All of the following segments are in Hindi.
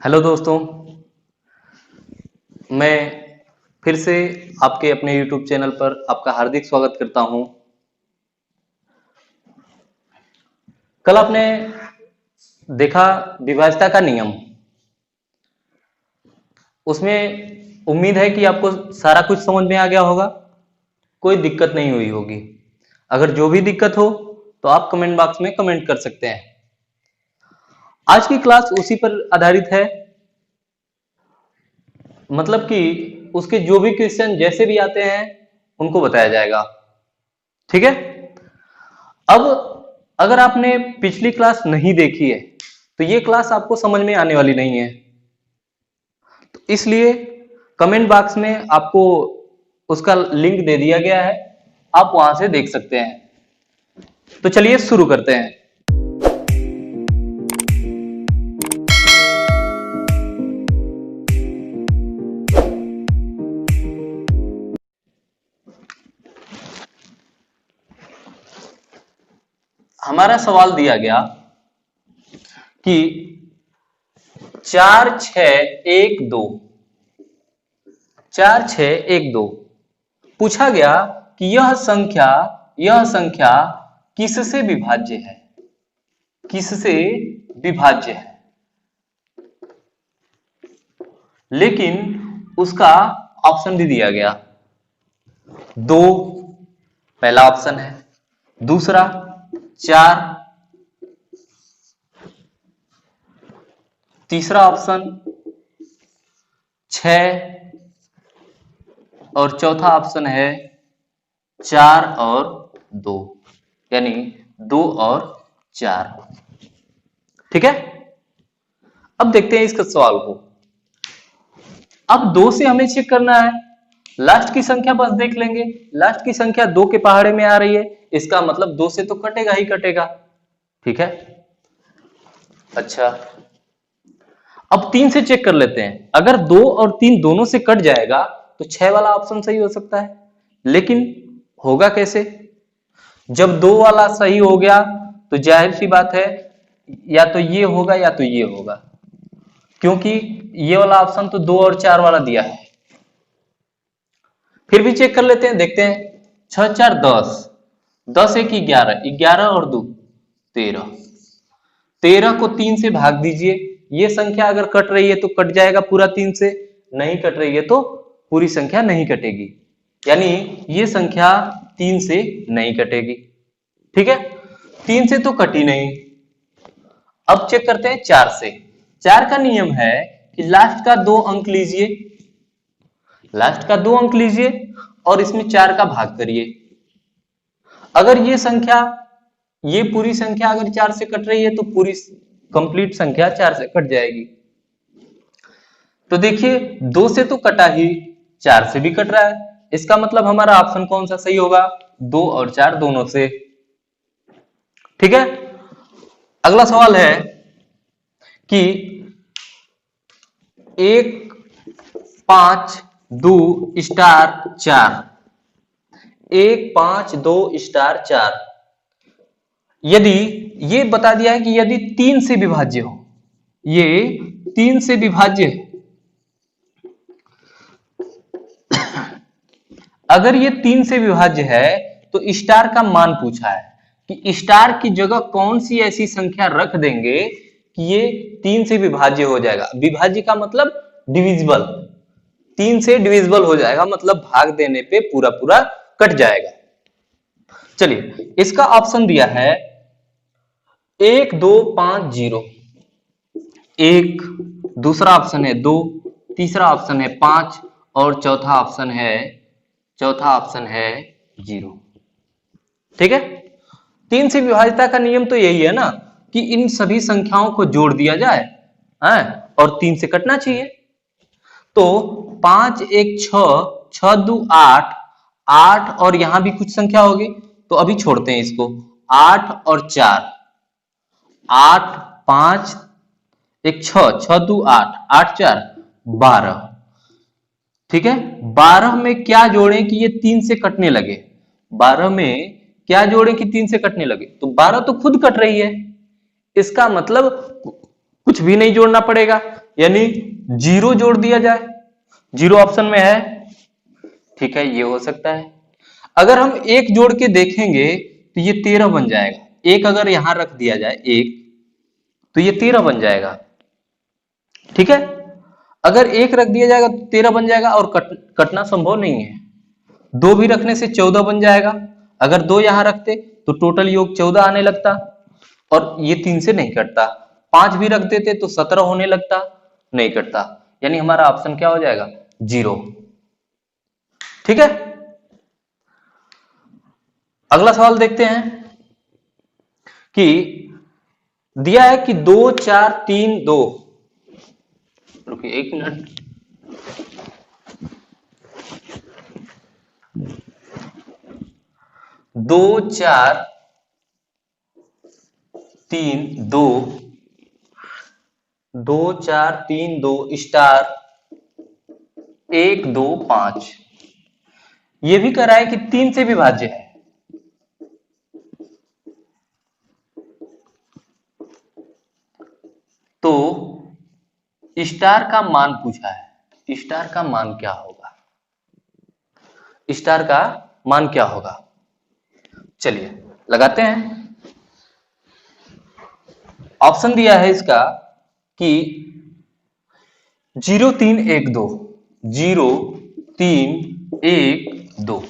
हेलो दोस्तों, मैं फिर से आपके अपने YouTube चैनल पर आपका हार्दिक स्वागत करता हूं। कल आपने देखा विभाज्यता का नियम। उसमें उम्मीद है कि आपको सारा कुछ समझ में आ गया होगा, कोई दिक्कत नहीं हुई होगी। अगर जो भी दिक्कत हो तो आप कमेंट बॉक्स में कमेंट कर सकते हैं। आज की क्लास उसी पर आधारित है, मतलब कि उसके जो भी क्वेश्चन जैसे भी आते हैं उनको बताया जाएगा। ठीक है। अब अगर आपने पिछली क्लास नहीं देखी है तो ये क्लास आपको समझ में आने वाली नहीं है, तो इसलिए कमेंट बॉक्स में आपको उसका लिंक दे दिया गया है, आप वहां से देख सकते हैं। तो चलिए शुरू करते हैं। हमारा सवाल दिया गया कि 4 6 1 2 4 6 1 2 पूछा गया कि यह संख्या किससे विभाज्य है, किससे विभाज्य है। लेकिन उसका ऑप्शन भी दिया गया। 2 पहला ऑप्शन है, दूसरा 4, तीसरा ऑप्शन 6 और चौथा ऑप्शन है 4 और 2, यानी 2 और 4। ठीक है। अब देखते हैं इसका सवाल को। अब 2 से हमें चेक करना है, लास्ट की संख्या बस देख लेंगे। लास्ट की संख्या 2 के पहाड़े में आ रही है, इसका मतलब 2 से तो कटेगा ही कटेगा। ठीक है। अच्छा, अब 3 से चेक कर लेते हैं। अगर 2 और 3 दोनों से कट जाएगा तो 6 वाला ऑप्शन सही हो सकता है, लेकिन होगा कैसे? जब 2 वाला सही हो गया तो जाहिर सी बात है या तो ये होगा या तो ये होगा, क्योंकि ये वाला ऑप्शन तो 2 और 4 वाला दिया है। फिर भी चेक कर लेते हैं, देखते हैं। 6 4 10, 10 1 11, 11 और 2 13, 13 को 3 से भाग दीजिए। ये संख्या अगर कट रही है तो कट जाएगा पूरा 3 से, नहीं कट रही है तो पूरी संख्या नहीं कटेगी, यानी ये संख्या 3 से नहीं कटेगी। ठीक है, 3 से तो कटी नहीं। अब चेक करते हैं 4 से। 4 का नियम है कि लास्ट का 2 अंक लीजिए, लास्ट का 2 अंक लीजिए और इसमें 4 का भाग करिए। अगर ये संख्या, ये पूरी संख्या अगर 4 से कट रही है तो पूरी कंप्लीट संख्या 4 से कट जाएगी। तो देखिए 2 से तो कटा ही, 4 से भी कट रहा है, इसका मतलब हमारा ऑप्शन कौन सा सही होगा? 2 और 4 दोनों से। ठीक है। अगला सवाल है कि 1 5 2 स्टार 4, 1 5 2 स्टार 4, यदि ये बता दिया है कि यदि 3 से विभाज्य हो, ये 3 से विभाज्य है। अगर ये 3 से विभाज्य है तो स्टार का मान पूछा है कि स्टार की जगह कौन सी ऐसी संख्या रख देंगे कि ये 3 से विभाज्य हो जाएगा। विभाज्य का मतलब डिविजिबल, 3 से डिविजिबल हो जाएगा, मतलब भाग देने पे पूरा पूरा कट जाएगा। चलिए, इसका ऑप्शन दिया है 1 2 5 0, 1, दूसरा ऑप्शन है 2, तीसरा ऑप्शन है 5 और चौथा ऑप्शन है 0। ठीक है। 3 से विभाज्यता का नियम तो यही है ना कि इन सभी संख्याओं को जोड़ दिया जाए और 3 से कटना चाहिए। तो 5 1 6, 6 2 8, 8 और यहां भी कुछ संख्या होगी तो अभी छोड़ते हैं इसको। 8 और 4, 8 5 1 6, 6 2 8, 8 4 12। ठीक है। 12 में क्या जोड़ें कि ये 3 से कटने लगे? 12 में क्या जोड़ें कि 3 से कटने लगे? तो 12 तो खुद कट रही है, इसका मतलब कुछ भी नहीं जोड़ना पड़ेगा, यानी 0 जोड़ दिया जाए, 0 ऑप्शन में है, ठीक है, ये हो सकता है। अगर हम 1 जोड़ के देखेंगे तो ये 13 बन जाएगा। 1 अगर यहां रख दिया जाए 1, तो ये 13 बन जाएगा, ठीक है। अगर 1 रख दिया जाएगा तो 13 बन जाएगा और कटना संभव नहीं है। 2 भी रखने से 14 बन जाएगा। अगर 2 यहां रखते तो टोटल योग 14 आने लगता, और ये 3 से नहीं कटता। 5 भी रख देते तो 17 होने लगता, नहीं कटता। यानी हमारा ऑप्शन क्या हो जाएगा? 0, ठीक है। अगला सवाल देखते हैं कि दिया है कि 2 4 3 2, रुकिए 1 मिनट, 2 4 3 2, 2 4 3 2 स्टार 1 2 5, ये भी कह रहा है कि 3 से विभाज्य है। तो स्टार का मान पूछा है, स्टार का मान क्या होगा? स्टार का मान क्या होगा? चलिए लगाते हैं। ऑप्शन दिया है इसका कि 0 3 1 2, 0 3 1 2,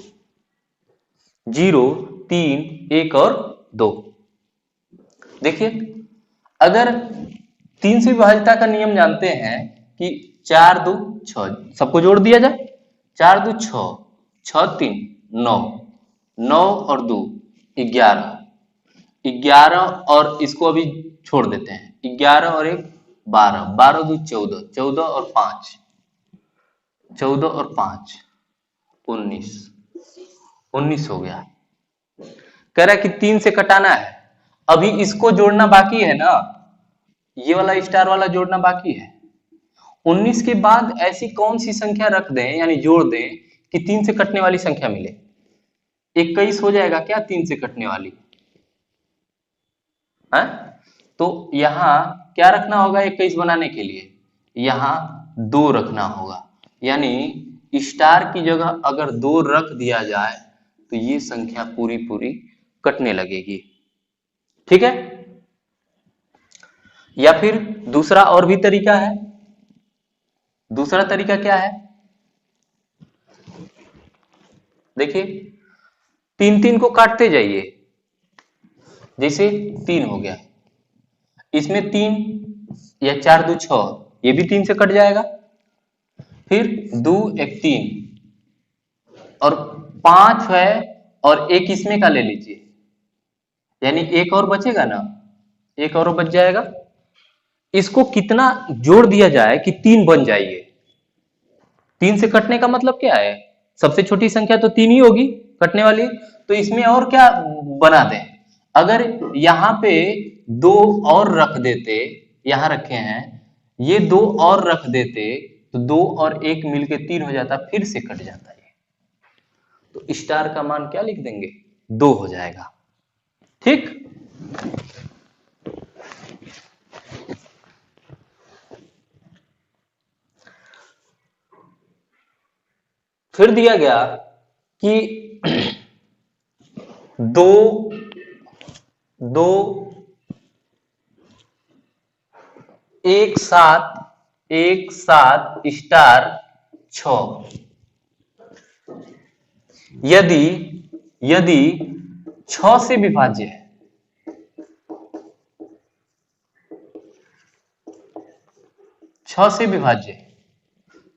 0 3 1 और 2। देखिए, अगर 3 से विभाज्यता का नियम जानते हैं कि 4 2 6, सबको जोड़ दिया जाए, 4 2 6, 6 3 9, 9 और 2 11, 11 और इसको अभी छोड़ देते हैं, 11 और 1 12, 12 2 14, 14 और 5, 14 और 5 19, 19 हो गया। कह रहा है कि 3 से कटाना है, अभी इसको जोड़ना बाकी है ना, ये वाला स्टार वाला जोड़ना बाकी है। 19 के बाद ऐसी कौन सी संख्या रख दें, यानी जोड़ दें कि 3 से कटने वाली संख्या मिले? 21 हो जाएगा क्या 3 से कटने वाली है? तो यहां क्या रखना होगा 21 बनाने के लिए? यहां 2 रखना होगा, यानी स्टार की जगह अगर 2 रख दिया जाए तो ये संख्या पूरी पूरी कटने लगेगी, ठीक है। या फिर दूसरा और भी तरीका है। दूसरा तरीका क्या है? देखिए, 3 3 को काटते जाइए, जैसे 3 हो गया, इसमें 3 या 4 2 6, ये भी 3 से कट जाएगा। फिर 2 1 3 और 5 है, और एक इसमें का ले लीजिए, यानी एक और बचेगा ना, एक और बच जाएगा। इसको कितना जोड़ दिया जाए कि 3 बन जाइए? 3 से कटने का मतलब क्या है? सबसे छोटी संख्या तो 3 ही होगी कटने वाली, तो इसमें और क्या बना दें? अगर यहां पे 2 और रख देते, यहां रखे हैं, ये 2 और रख देते तो 2 और 1 मिलके 3 हो जाता, फिर से कट जाता है। तो स्टार का मान क्या लिख देंगे? 2 हो जाएगा, ठीक। फिर दिया गया कि 2 2 1 7 1 7 स्टार 6, यदि यदि 6 से विभाज्य है, 6 से विभाज्य है,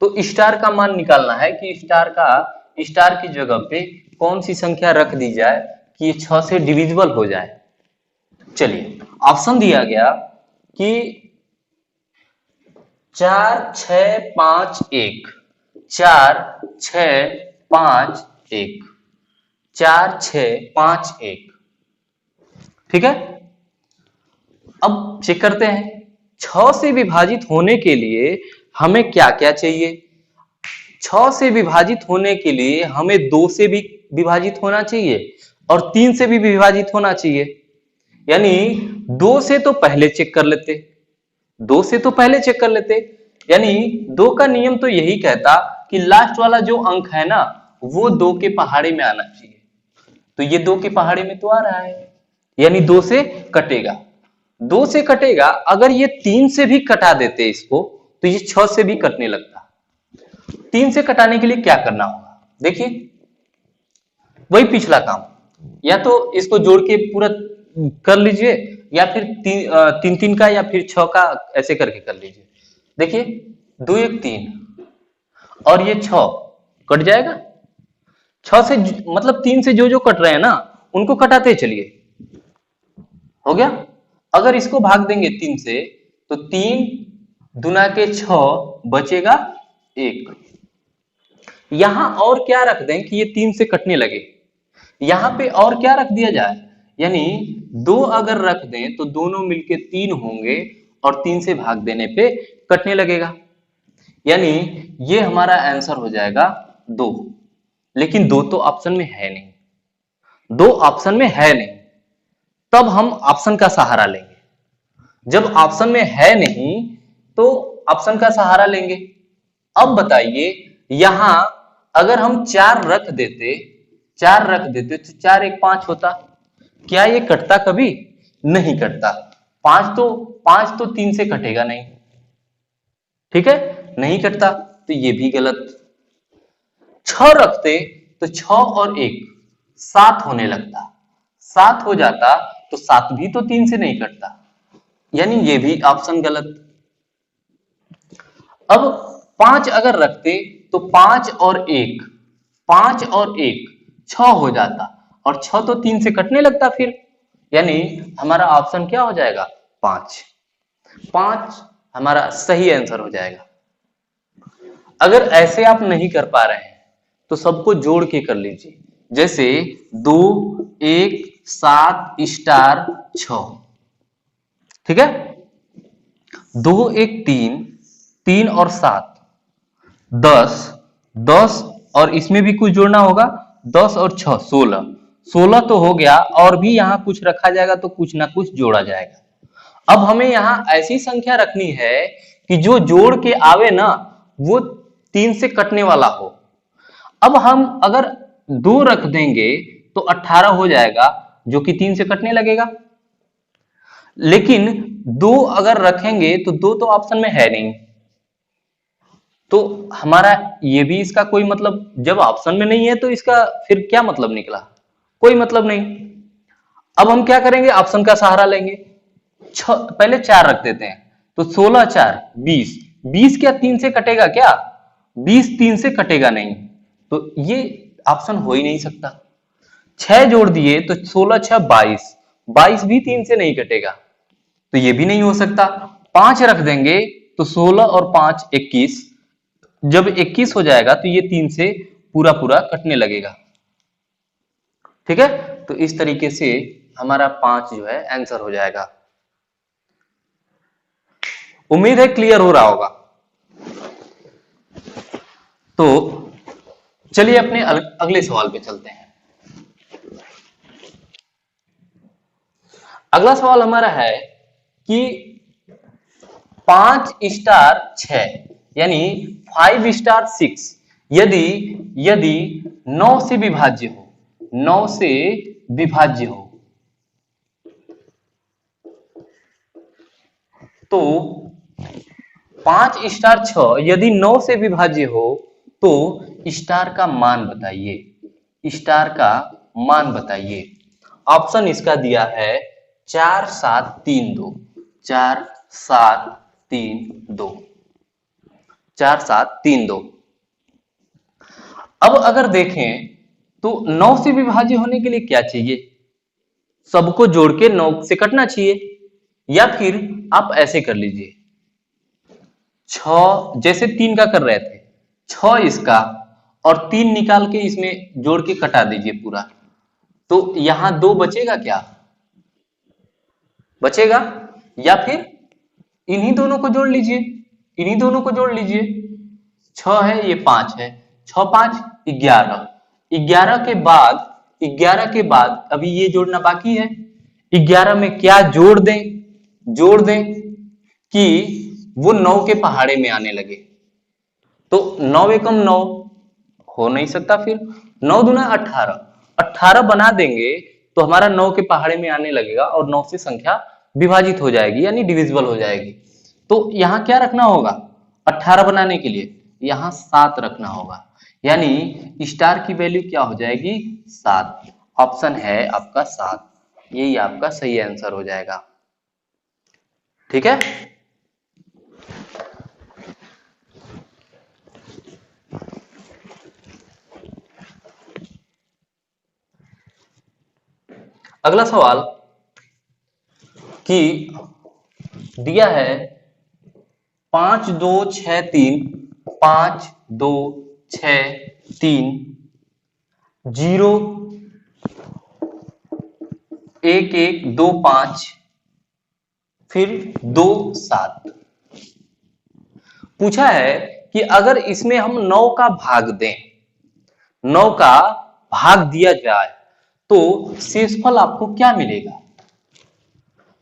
तो स्टार का मान निकालना है कि स्टार की जगह पे कौन सी संख्या रख दी जाए कि ये 6 से डिविजिबल हो जाए। चलिए, ऑप्शन दिया गया कि 4 6 5 1, 4 6 5 1, 4 6 5 1, ठीक है। अब चेक करते हैं, 6 से विभाजित होने के लिए हमें क्या क्या चाहिए? 6 से विभाजित होने के लिए हमें 2 से भी विभाजित होना चाहिए और 3 से भी विभाजित होना चाहिए। यानी 2 से तो पहले चेक कर लेते, 2 से तो पहले चेक कर लेते, यानी 2 का नियम तो यही कहता कि लास्ट वाला जो अंक है ना वो 2 के पहाड़े में आना चाहिए। तो ये 2 के पहाड़े में तो आ रहा है, यानी 2 से कटेगा। 2 से कटेगा, अगर ये 3 से भी कटा देते इसको तो ये 6 से भी कटने लगता। 3 से कटाने के लिए क्या करना होगा, देखिए वही पिछला काम, या तो इसको जोड़ के पूरा कर लीजिए या फिर 3 का या फिर 6 का ऐसे करके कर लीजिए। देखिए 2 1 3 और ये 6 कट जाएगा। 6 से मतलब 3 से जो जो कट रहे हैं ना उनको कटाते चलिए, हो गया। अगर इसको भाग देंगे 3 से तो 3 दुना के 6 बचेगा 1। यहां और क्या रख दें कि ये 3 से कटने लगे, यहां पे और क्या रख दिया जाए, यानी 2 अगर रख दें तो दोनों मिलके 3 होंगे और 3 से भाग देने पे कटने लगेगा, यानी ये हमारा आंसर हो जाएगा 2। लेकिन 2 तो ऑप्शन में है नहीं, 2 ऑप्शन में है नहीं, तब हम ऑप्शन का सहारा लेंगे। जब ऑप्शन में है नहीं तो ऑप्शन का सहारा लेंगे। अब बताइए यहां अगर हम 4 रख देते तो 4 1 5 होता, क्या ये कटता कभी? नहीं कटता। 5 तो 3 से कटेगा नहीं, ठीक है, नहीं कटता, तो ये भी गलत। 6 रखते तो 6 और 1 7 होने लगता, 7 हो जाता तो 7 भी तो 3 से नहीं कटता, यानी ये भी ऑप्शन गलत। अब 5 अगर रखते तो 5 और 1 6 हो जाता और 6 तो 3 से कटने लगता फिर, यानी हमारा ऑप्शन क्या हो जाएगा? 5 हमारा सही आंसर हो जाएगा। अगर ऐसे आप नहीं कर पा रहे हैं तो सबको जोड़ के कर लीजिए, जैसे 2 1 7 स्टार 6, ठीक है। 2 1 3 और 7 10 और इसमें भी कुछ जोड़ना होगा, 10 और 6 16 तो हो गया, और भी यहां कुछ रखा जाएगा तो कुछ ना कुछ जोड़ा जाएगा। अब हमें यहां ऐसी संख्या रखनी है कि जो जोड़ के आवे ना वो 3 से कटने वाला हो। अब हम अगर 2 रख देंगे तो 18 हो जाएगा जो कि 3 से कटने लगेगा, लेकिन 2 अगर रखेंगे तो 2 तो ऑप्शन में है नहीं, तो हमारा ये भी इसका कोई मतलब, जब ऑप्शन में नहीं है तो इसका फिर क्या मतलब निकला? कोई मतलब नहीं। अब हम क्या करेंगे? ऑप्शन का सहारा लेंगे। पहले 4 रख देते हैं तो 16 4 20 क्या 3 से कटेगा क्या? 20 3 से कटेगा नहीं, तो ये ऑप्शन हो ही नहीं सकता। 6 जोड़ दिए तो 16 6 22 भी 3 से नहीं कटेगा, तो ये भी नहीं हो सकता। 5 रख देंगे तो 16 और 5 21, जब 21 हो जाएगा तो ये 3 से पूरा पूरा कटने लगेगा, ठीक है। तो इस तरीके से हमारा 5 जो है आंसर हो जाएगा। उम्मीद है क्लियर हो रहा होगा। तो चलिए अपने अगले सवाल पे चलते हैं। अगला सवाल हमारा है कि 5 स्टार 6 यानी 5 स्टार 6 यदि 9 से विभाज्य हो, 9 से विभाज्य हो तो 5 स्टार 6 यदि 9 से विभाज्य हो तो स्टार का मान बताइए, स्टार का मान बताइए। ऑप्शन इसका दिया है 4 7 3 2, 4 7 3 2, 4 7 3 2। अब अगर देखें तो 9 से विभाज्य होने के लिए क्या चाहिए? सबको जोड़ के 9 से कटना चाहिए, या फिर आप ऐसे कर लीजिए 6 जैसे 3 का कर रहे थे, 6 इसका और 3 निकाल के इसमें जोड़ के कटा दीजिए पूरा, तो यहां 2 बचेगा क्या? बचेगा। या फिर इन्हीं दोनों को जोड़ लीजिए, इन्हीं दोनों को जोड़ लीजिए, 6 है ये 5 है, 6 5 11, 11 के बाद अभी ये जोड़ना बाकी है। 11 में क्या जोड़ दें कि वो 9 के पहाड़े में आने लगे। तो 9 एकम 9 हो नहीं सकता, फिर 9 दूना 18, 18 बना देंगे तो हमारा 9 के पहाड़े में आने लगेगा और 9 से संख्या विभाजित हो जाएगी यानी डिविजिबल हो जाएगी। तो यहाँ क्या रखना होगा 18 बनाने के लिए, यहाँ 7 रखना होगा, यानी स्टार की वैल्यू क्या हो जाएगी 7। ऑप्शन है आपका 7, यही आपका सही आंसर हो जाएगा। ठीक है, अगला सवाल कि दिया है 5 2 6 3 5 2 6 3 0 1 1 2 5 फिर 2 7। पूछा है कि अगर इसमें हम 9 का भाग दें, 9 का भाग दिया जाए तो शेषफल आपको क्या मिलेगा।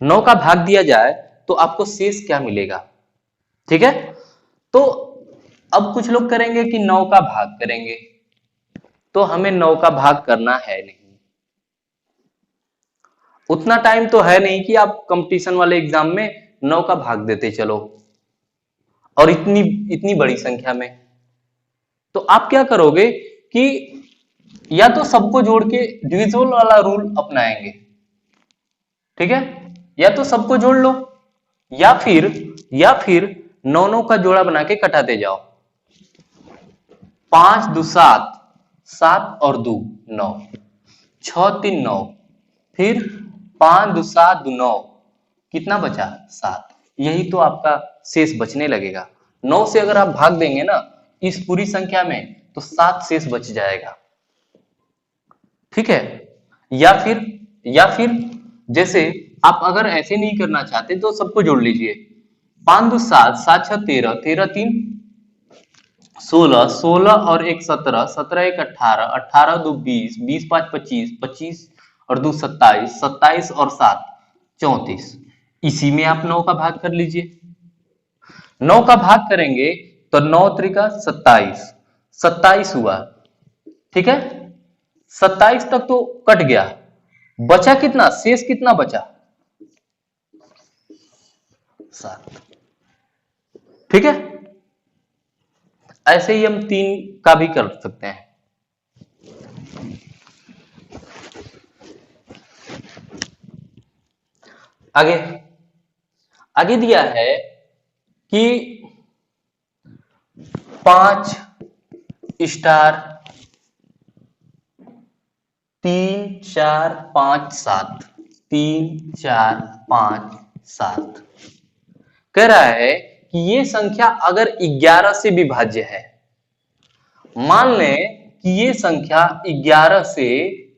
9 का भाग दिया जाए तो आपको शेष क्या मिलेगा। ठीक है, तो अब कुछ लोग करेंगे कि 9 का भाग करेंगे, तो हमें 9 का भाग करना है नहीं, उतना टाइम तो है नहीं कि आप कंपटीशन वाले एग्जाम में 9 का भाग देते चलो और इतनी इतनी बड़ी संख्या में। तो आप क्या करोगे कि या तो सबको जोड़ के डिविजिबल वाला रूल अपनाएंगे, ठीक है, या तो सबको जोड़ लो या फिर 9 9 का जोड़ा बना के कटाते जाओ। 5 2 7, 7 और 2 9, 6 3 9, फिर 5 2 7 2 9, कितना बचा 7। यही तो आपका शेष बचने लगेगा। 9 से अगर आप भाग देंगे ना इस पूरी संख्या में तो 7 शेष बच जाएगा। ठीक है, या फिर जैसे आप अगर ऐसे नहीं करना चाहते तो सबको जोड़ लीजिए। 5 2 7, 7 6 13, 13 3 16, 16 और 1 17, 17 1 18, 18 2 20, 20 5 25, 25 और 2 27, 27 और 7 34। इसी में आप 9 का भाग कर लीजिए। 9 का भाग करेंगे तो 9 त्रिका 27, 27 हुआ। ठीक है, 27 तक तो कट गया, बचा कितना, शेष कितना बचा 7। ठीक है, ऐसे ही हम 3 का भी कर सकते हैं। आगे आगे दिया है कि 5 स्टार 3 4 5 7, 3 4 5 7 कह रहा है कि ये संख्या अगर 11 से विभाज्य है, मान लें कि ये संख्या 11 से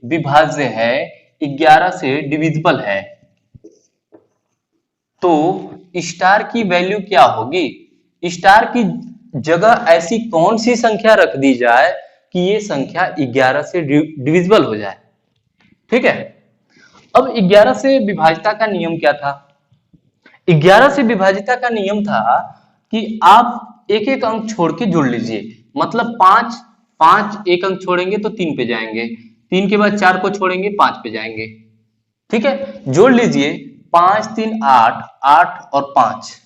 विभाज्य है, 11 से डिविजिबल है, तो स्टार की वैल्यू क्या होगी। स्टार की जगह ऐसी कौन सी संख्या रख दी जाए कि ये संख्या 11 से डिविजिबल हो जाए। ठीक है, अब 11 से विभाज्यता का नियम क्या था। 11 से विभाज्यता का नियम था कि आप एक एक अंक छोड़ के जोड़ लीजिए, मतलब 5 5 एक अंक छोड़ेंगे तो 3 पे जाएंगे, 3 के बाद 4 को छोड़ेंगे 5 पे जाएंगे। ठीक है, जोड़ लीजिए 5 3 8, 8 और 5।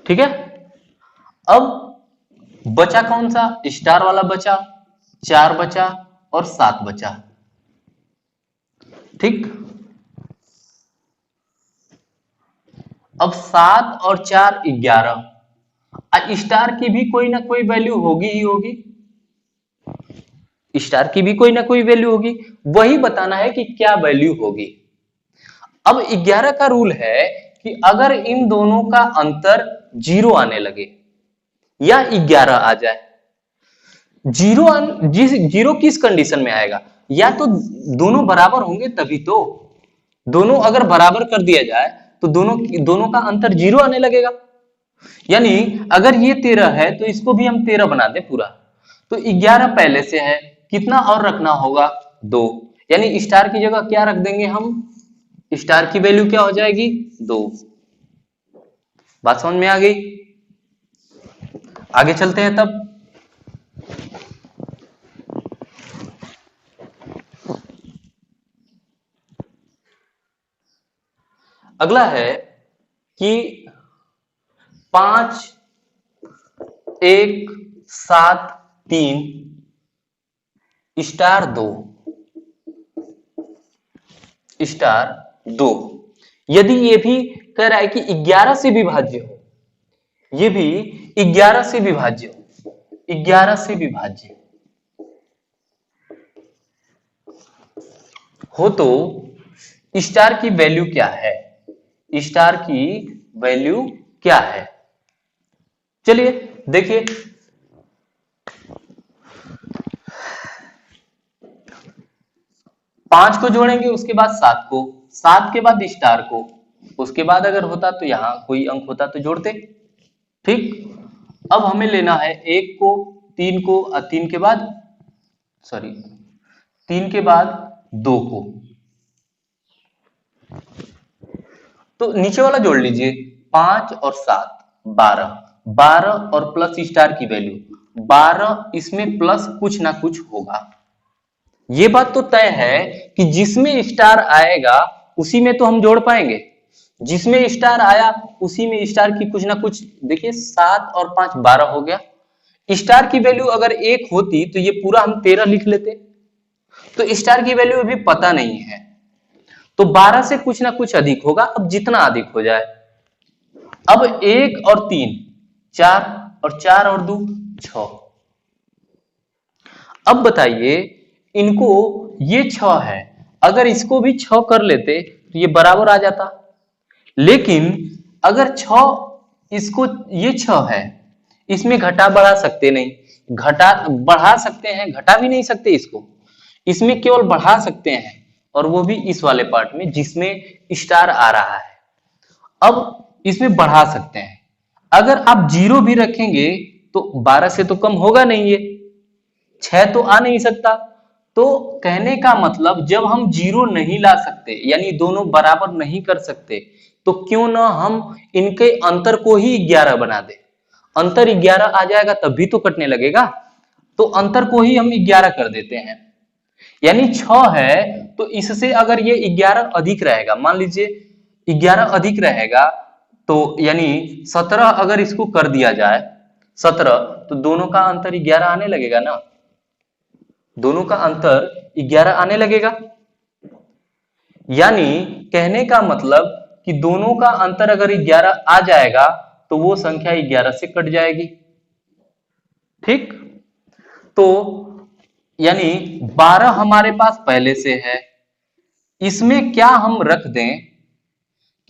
ठीक है, अब बचा कौन सा, स्टार वाला बचा, 4 बचा और 7 बचा। ठीक, अब 7 और 4 11, स्टार की भी कोई ना कोई वैल्यू होगी ही होगी, स्टार की भी कोई ना कोई वैल्यू होगी, वही बताना है कि क्या वैल्यू होगी। अब 11 का रूल है कि अगर इन दोनों का अंतर 0 आने लगे या 11 आ जाए, जीरो किस कंडीशन में आएगा, या तो दोनों बराबर होंगे तभी तो, दोनों अगर बराबर कर दिया जाए तो दोनों का अंतर 0 आने लगेगा। यानी अगर ये 13 है तो इसको भी हम 13 बना दें पूरा, तो 11 पहले से है, कितना और रखना होगा 2, यानी स्टार की जगह क्या रख देंगे हम स्टार की वैल्यू क्या हो जाएगी 2। बात समझ में आ गई? आगे चलते हैं तब। अगला है कि 5 1 7 3 स्टार 2 स्टार 2। यदि ये भी कह रहा है कि 11 से विभाज्य हो, ये भी 11 से विभाज्य हो, 11 से विभाज्य हो, तो स्टार की वैल्यू क्या है? स्टार की वैल्यू क्या है? चलिए देखिए, 5 को जोड़ेंगे, उसके बाद 7 को, 7 के बाद स्टार को, उसके बाद अगर होता तो यहां कोई अंक होता तो जोड़ते। ठीक, अब हमें लेना है 1 को, 3 को, 3 के बाद, सॉरी 3 के बाद 2 को, तो नीचे वाला जोड़ लीजिए, 5 और 7 12, 12 और प्लस स्टार की वैल्यू 12, इसमें प्लस कुछ ना कुछ होगा। ये बात तो तय है कि जिसमें स्टार आएगा उसी में तो हम जोड़ पाएंगे, जिसमें स्टार आया उसी में स्टार की कुछ ना कुछ। देखिए 7 और 5 12 हो गया। स्टार की वैल्यू अगर 1 होती तो ये पूरा हम 13 लिख लेते, तो स्टार की वैल्यू अभी पता नहीं है, तो 12 से कुछ ना कुछ अधिक होगा। अब जितना अधिक हो जाए, अब 1 और 3 4 और 4 और 2 6। अब बताइए, इनको ये 6 है, अगर इसको भी 6 कर लेते तो ये बराबर आ जाता, लेकिन अगर 6 इसको, ये 6 है, इसमें घटा बढ़ा सकते नहीं, घटा बढ़ा सकते हैं, घटा भी नहीं सकते इसको, इसमें केवल बढ़ा सकते हैं, और वो भी इस वाले पार्ट में जिसमें स्टार आ रहा है। अब इसमें बढ़ा सकते हैं, अगर आप 0 भी रखेंगे तो 12 से तो कम होगा नहीं, ये 6 तो आ नहीं सकता। तो कहने का मतलब, जब हम 0 नहीं ला सकते, यानी दोनों बराबर नहीं कर सकते, तो क्यों ना हम इनके अंतर को ही 11 बना दे। अंतर 11 आ जाएगा तब भी तो कटने लगेगा, तो अंतर को ही हम 11 कर देते हैं। यानी 6 है तो इससे अगर ये 11 अधिक रहेगा, मान लीजिए 11 अधिक रहेगा, तो यानी 17 अगर इसको कर दिया जाए 17, तो दोनों का अंतर 11 आने लगेगा ना, दोनों का अंतर 11 आने लगेगा। यानी कहने का मतलब कि दोनों का अंतर अगर 11 आ जाएगा तो वो संख्या 11 से कट जाएगी। ठीक, तो यानी 12 हमारे पास पहले से है, इसमें क्या हम रख दें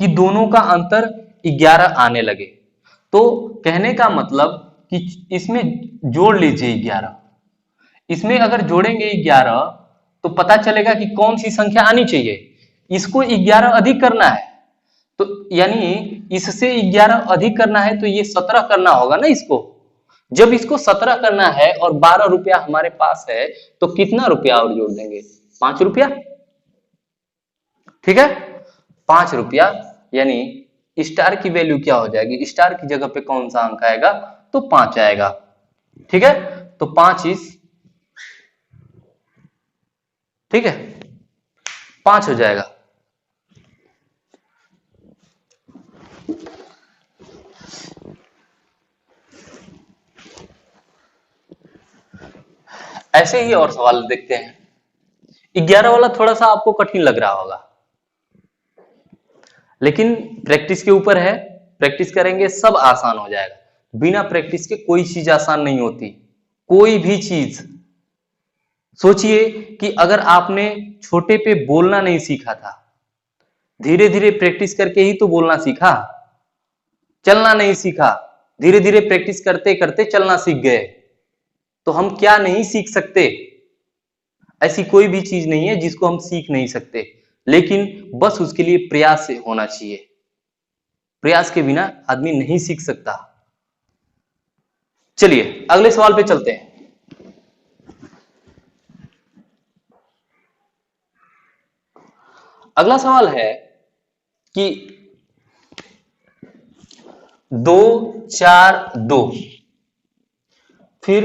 कि दोनों का अंतर 11 आने लगे, तो कहने का मतलब कि इसमें जोड़ लीजिए 11, इसमें अगर जोड़ेंगे 11 तो पता चलेगा कि कौन सी संख्या आनी चाहिए, इसको 11 अधिक करना है, तो यानी इससे 11 अधिक करना है तो ये 17 करना होगा ना इसको। जब इसको 17 करना है और 12 रुपया हमारे पास है, तो कितना रुपया और जोड़ देंगे? 5 रुपया। ठीक है, 5 रुपया, यानी स्टार की वैल्यू क्या हो जाएगी, स्टार की जगह पे कौन सा अंक आएगा, तो 5 आएगा। ठीक है, तो 5 इस, ठीक है 5 हो जाएगा। ऐसे ही और सवाल देखते हैं। 11 वाला थोड़ा सा आपको कठिन लग रहा होगा, लेकिन प्रैक्टिस के ऊपर है, प्रैक्टिस करेंगे सब आसान हो जाएगा। बिना प्रैक्टिस के कोई चीज आसान नहीं होती, कोई भी चीज। सोचिए कि अगर आपने छोटे पे बोलना नहीं सीखा था, धीरे धीरे प्रैक्टिस करके ही तो बोलना सीखा, चलना नहीं सीखा, धीरे धीरे प्रैक्टिस करते करते चलना सीख गए, तो हम क्या नहीं सीख सकते? ऐसी कोई भी चीज नहीं है जिसको हम सीख नहीं सकते, लेकिन बस उसके लिए प्रयास से होना चाहिए। प्रयास के बिना आदमी नहीं सीख सकता। चलिए अगले सवाल पे चलते हैं। अगला सवाल है कि 2 4 2, फिर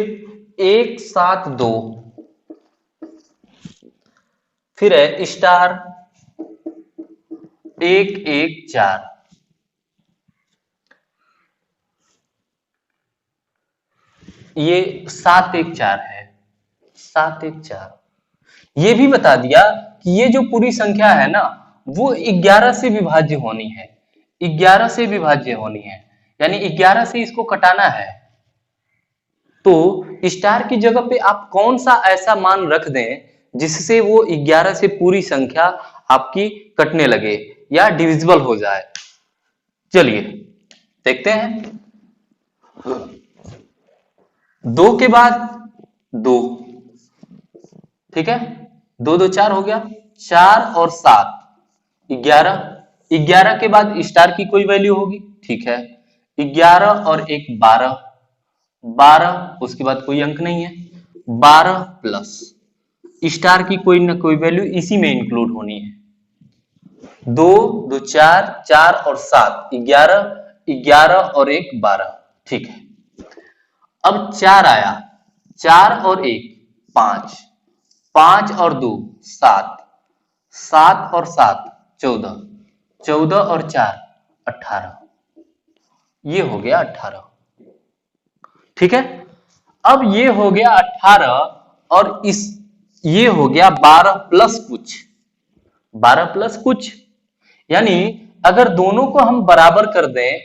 1 7 2, फिर है स्टार 1 1 4, ये 7 1 4 है, 7 1 4। ये भी बता दिया कि ये जो पूरी संख्या है ना वो 11 से विभाज्य होनी है, 11 से विभाज्य होनी है, यानी 11 से इसको कटाना है। तो स्टार की जगह पे आप कौन सा ऐसा मान रख दें जिससे वो 11 से पूरी संख्या आपकी कटने लगे या डिविजिबल हो जाए। चलिए देखते हैं। 2 के बाद 2, ठीक है, 2 2 4 हो गया, 4 और 7 11, 11 के बाद स्टार की कोई वैल्यू होगी, ठीक है, 11 और 1 12, 12 उसके बाद कोई अंक नहीं है, 12 प्लस स्टार की कोई ना कोई वैल्यू इसी में इंक्लूड होनी है, 2 2 4, 4 और 7 11, 11 और 1 12, ठीक है। अब 4 आया, 4 और 1 5, 5 और 2 7, 7 और 7 14, 14 और 4 18, ये हो गया 18, ठीक है। अब ये हो गया 18 और इस ये हो गया 12 प्लस कुछ, 12 प्लस कुछ, यानी अगर दोनों को हम बराबर कर दें,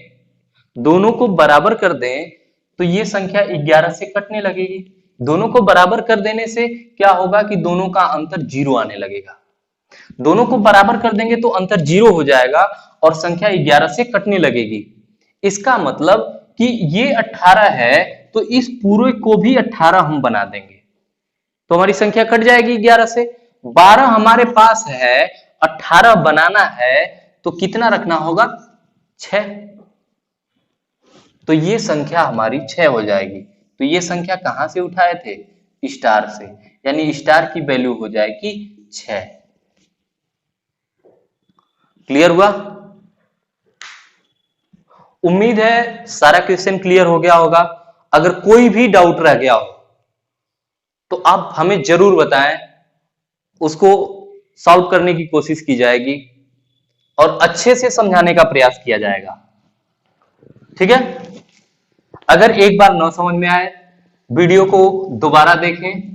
दोनों को बराबर कर दें तो ये संख्या 11 से कटने लगेगी। दोनों को बराबर कर देने से क्या होगा कि दोनों का अंतर 0 आने लगेगा। दोनों को बराबर कर देंगे तो अंतर 0 हो जाएगा और संख्या 11 से कटने लगेगी। इसका मतलब कि ये 18 है तो इस पूरे को भी 18 हम बना देंगे तो हमारी संख्या कट जाएगी 11 से। 12 हमारे पास है, 18 बनाना है तो कितना रखना होगा, 6, तो ये संख्या हमारी 6 हो जाएगी। तो ये संख्या कहां से उठाए थे, स्टार से, यानी स्टार की वैल्यू हो जाएगी 6। क्लियर हुआ? उम्मीद है सारा क्वेश्चन क्लियर हो गया होगा। अगर कोई भी डाउट रह गया हो तो आप हमें जरूर बताएं, उसको सॉल्व करने की कोशिश की जाएगी और अच्छे से समझाने का प्रयास किया जाएगा, ठीक है। अगर एक बार न समझ में आए वीडियो को दोबारा देखें,